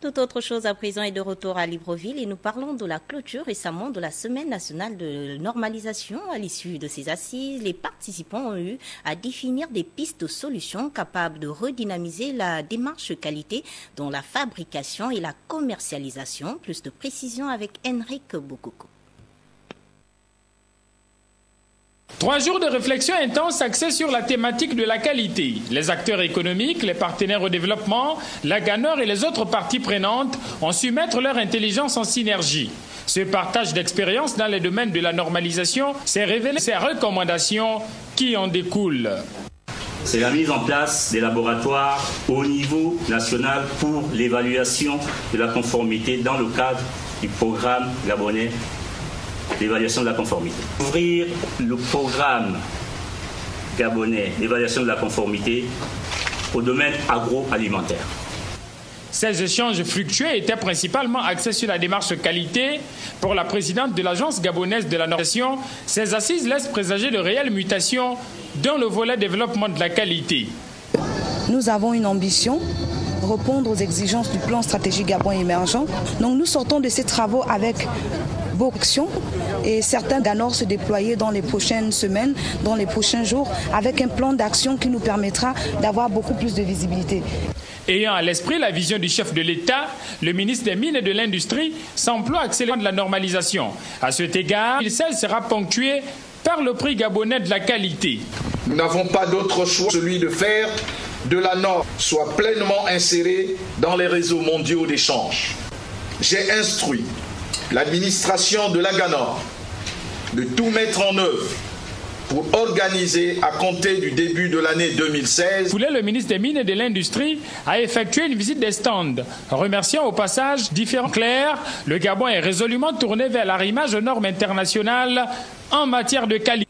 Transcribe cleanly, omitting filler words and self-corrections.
Toute autre chose à présent est de retour à Libreville et nous parlons de la clôture récemment de la Semaine nationale de normalisation. À l'issue de ces assises, les participants ont eu à définir des pistes de solutions capables de redynamiser la démarche qualité dans la fabrication et la commercialisation. Plus de précisions avec Henrik Boukoukou. 3 jours de réflexion intense axée sur la thématique de la qualité. Les acteurs économiques, les partenaires au développement, la GANOR et les autres parties prenantes ont su mettre leur intelligence en synergie. Ce partage d'expérience dans les domaines de la normalisation s'est révélé ces recommandations qui en découlent. C'est la mise en place des laboratoires au niveau national pour l'évaluation de la conformité dans le cadre du programme gabonais d'évaluation de la conformité. Ouvrir le programme gabonais d'évaluation de la conformité au domaine agroalimentaire. Ces échanges fructueux étaient principalement axés sur la démarche qualité. Pour la présidente de l'Agence gabonaise de la normalisation, ces assises laissent présager de réelles mutations dans le volet développement de la qualité. Nous avons une ambition, répondre aux exigences du plan stratégique Gabon émergent. Donc nous sortons de ces travaux avec beaucoup d'actions et certains GANOR se déployer dans les prochaines semaines, dans les prochains jours, avec un plan d'action qui nous permettra d'avoir beaucoup plus de visibilité. Ayant à l'esprit la vision du chef de l'État, le ministre des Mines et de l'Industrie s'emploie à accélérer la normalisation. À cet égard, celle sera ponctuée par le prix gabonais de la qualité. Nous n'avons pas d'autre choix, celui de faire de la norme soit pleinement insérée dans les réseaux mondiaux d'échange. J'ai instruit l'administration de la GANOR de tout mettre en œuvre pour organiser à compter du début de l'année 2016. Le ministre des Mines et de l'Industrie a effectué une visite des stands. Remerciant au passage différents clairs, le Gabon est résolument tourné vers l'arrimage aux normes internationales en matière de qualité.